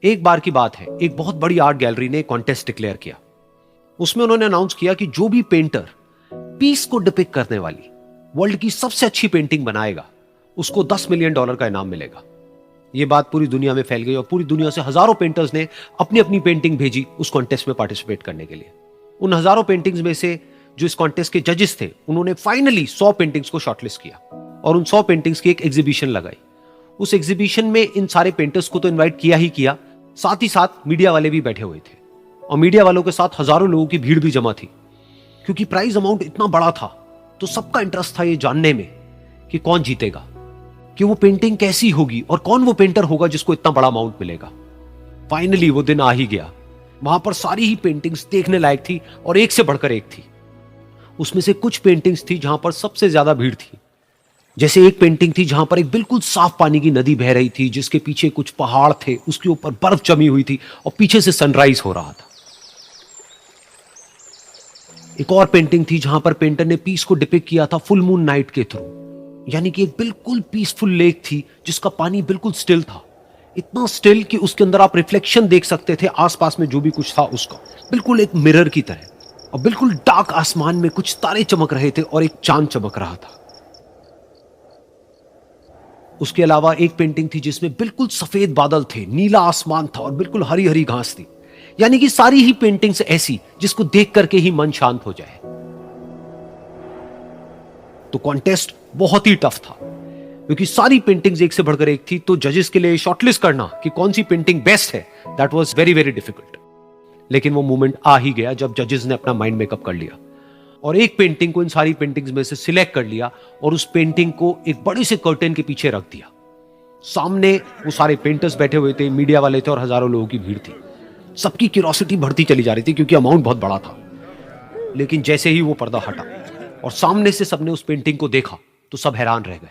एक बार की बात है, एक बहुत बड़ी आर्ट गैलरी ने कॉन्टेस्ट डिक्लेयर किया। उसमें उन्होंने अनाउंस किया कि जो भी पेंटर पीस को डिपिक्ट करने वाली वर्ल्ड की सबसे अच्छी पेंटिंग बनाएगा, उसको $10 मिलियन का इनाम मिलेगा। यह बात पूरी दुनिया में फैल गई और पूरी दुनिया से हजारों पेंटर्स ने अपनी अपनी पेंटिंग भेजी उस कॉन्टेस्ट में पार्टिसिपेट करने के लिए। उन हजारों पेंटिंग्स में से जो इस कॉन्टेस्ट के जजेस थे, उन्होंने फाइनली 100 पेंटिंग्स को शॉर्टलिस्ट किया और उन 100 पेंटिंग्स की एक एग्जीबिशन लगाई। उस एग्जीबिशन में इन सारे पेंटर्स को तो इनवाइट किया ही किया, साथ ही साथ मीडिया वाले भी बैठे हुए थे और मीडिया वालों के साथ हजारों लोगों की भीड़ भी जमा थी। क्योंकि प्राइज अमाउंट इतना बड़ा था तो सबका इंटरेस्ट था ये जानने में कि कौन जीतेगा, कि वो पेंटिंग कैसी होगी और कौन वो पेंटर होगा जिसको इतना बड़ा अमाउंट मिलेगा। फाइनली वो दिन आ ही गया। वहां पर सारी ही पेंटिंग्स देखने लायक थी और एक से बढ़कर एक थी। उसमें से कुछ पेंटिंग्स थी जहां पर सबसे ज्यादा भीड़ थी। जैसे एक पेंटिंग थी जहां पर एक बिल्कुल साफ पानी की नदी बह रही थी, जिसके पीछे कुछ पहाड़ थे, उसके ऊपर बर्फ जमी हुई थी और पीछे से सनराइज हो रहा था। एक और पेंटिंग थी जहां पर पेंटर ने पीस को डिपिक्ट किया था फुल मून नाइट के थ्रू, यानी कि एक बिल्कुल पीसफुल लेक थी जिसका पानी बिल्कुल स्टिल था, इतना स्टिल कि उसके अंदर आप रिफ्लेक्शन देख सकते थे आसपास में जो भी कुछ था उसका, बिल्कुल एक मिरर की तरह। और बिल्कुल डार्क आसमान में कुछ तारे चमक रहे थे और एक चांद चमक रहा था। उसके अलावा एक पेंटिंग थी जिसमें बिल्कुल सफेद बादल थे, नीला आसमान था और बिल्कुल हरी हरी घास थी। यानी कि सारी ही पेंटिंग्स ऐसी जिसको देख करके ही मन शांत हो जाए। तो कॉन्टेस्ट बहुत ही टफ था क्योंकि सारी पेंटिंग्स एक से बढ़कर एक थी। तो जजेस के लिए शॉर्टलिस्ट करना कि कौन सी पेंटिंग बेस्ट है, that was very very difficult. लेकिन वो मोमेंट आ ही गया जब जजेस ने अपना माइंड मेकअप कर लिया और एक पेंटिंग को इन सारी पेंटिंग्स में से सिलेक्ट कर लिया और उस पेंटिंग को एक बड़े से कर्टेन के पीछे रख दिया। सामने वो सारे पेंटर्स बैठे हुए थे, मीडिया वाले थे और हजारों लोगों की भीड़ थी। सबकी क्यूरियोसिटी बढ़ती चली जा रही थी क्योंकि अमाउंट बहुत बड़ा था। लेकिन जैसे ही वो पर्दा हटा और सामने से सबने उस पेंटिंग को देखा तो सब हैरान रह गए।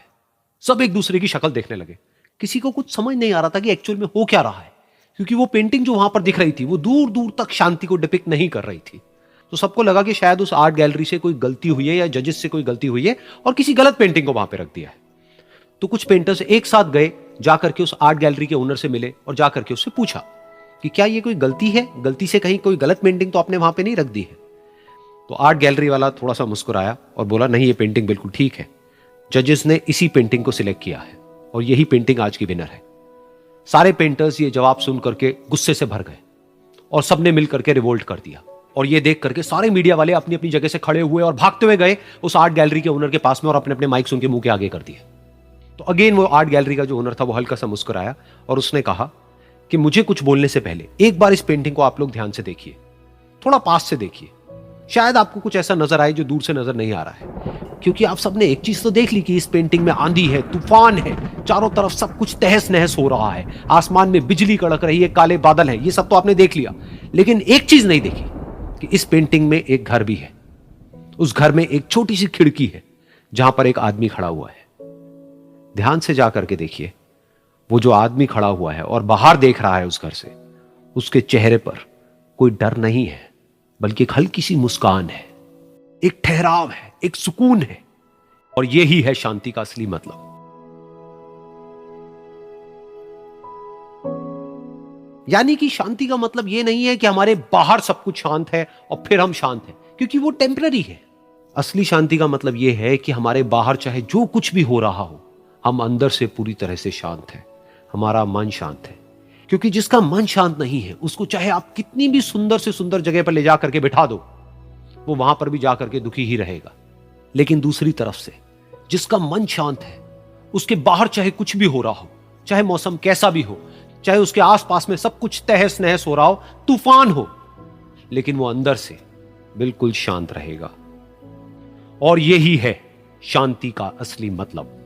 सब एक दूसरे की शक्ल देखने लगे। किसी को कुछ समझ नहीं आ रहा था कि एक्चुअल में हो क्या रहा है, क्योंकि वो पेंटिंग जो वहां पर दिख रही थी वो दूर दूर तक शांति को डिपिक्ट नहीं कर रही थी। तो सबको लगा कि शायद उस आर्ट गैलरी से कोई गलती हुई है या जजेस से कोई गलती हुई है और किसी गलत पेंटिंग को वहां पे रख दिया है। तो कुछ पेंटर्स एक साथ गए, जाकर के उस आर्ट गैलरी के ओनर से मिले और जाकर के उससे पूछा कि क्या ये कोई गलती है, गलती से कहीं कोई गलत पेंटिंग तो आपने वहां पे नहीं रख दी है। तो आर्ट गैलरी वाला थोड़ा सा मुस्कुराया और बोला, नहीं ये पेंटिंग बिल्कुल ठीक है, जजेस ने इसी पेंटिंग को सिलेक्ट किया है और यही पेंटिंग आज की विनर है। सारे पेंटर्स ये जवाब सुन करके गुस्से से भर गए और सबने मिल करके रिवोल्ट कर दिया। और ये देख करके सारे मीडिया वाले अपनी अपनी जगह से खड़े हुए और भागते हुए गए उस आर्ट गैलरी के ओनर के पास में और अपने अपने माइक्स उनके मुंह के आगे कर दिए। तो अगेन वो आर्ट गैलरी का जो ओनर था वो हल्का सा मुस्कुराया और उसने कहा कि मुझे कुछ बोलने से पहले एक बार इस पेंटिंग को आप लोग ध्यान से देखिए, थोड़ा पास से देखिए, शायद आपको कुछ ऐसा नजर आए जो दूर से नजर नहीं आ रहा है। क्योंकि आप सबने एक चीज तो देख ली कि इस पेंटिंग में आंधी है, तूफान है, चारों तरफ सब कुछ तहस नहस हो रहा है, आसमान में बिजली कड़क रही है, काले बादल हैं, ये सब तो आपने देख लिया। लेकिन एक चीज नहीं देखी कि इस पेंटिंग में एक घर भी है। उस घर में एक छोटी सी खिड़की है जहां पर एक आदमी खड़ा हुआ है। ध्यान से जाकर के देखिए, वो जो आदमी खड़ा हुआ है और बाहर देख रहा है उस घर से, उसके चेहरे पर कोई डर नहीं है, बल्कि एक हल्की सी मुस्कान है, एक ठहराव है, एक सुकून है। और यही है शांति का असली मतलब। यानी कि शांति का मतलब यह नहीं है कि हमारे बाहर सब कुछ शांत है और फिर हम शांत हैं, क्योंकि वो टेम्पररी है। असली शांति का मतलब यह है कि हमारे बाहर चाहे जो कुछ भी हो रहा हो, हम अंदर से पूरी तरह से शांत हैं, हमारा मन शांत है। क्योंकि जिसका मन शांत नहीं है, उसको चाहे आप कितनी भी सुंदर से सुंदर जगह पर ले जाकर के बिठा दो, वो वहां पर भी जाकर के दुखी ही रहेगा। लेकिन दूसरी तरफ से जिसका मन शांत है, उसके बाहर चाहे कुछ भी हो रहा हो, चाहे मौसम कैसा भी हो, चाहे उसके आसपास में सब कुछ तहस नहस हो रहा हो, तूफान हो, लेकिन वो अंदर से बिल्कुल शांत रहेगा। और यही है शांति का असली मतलब।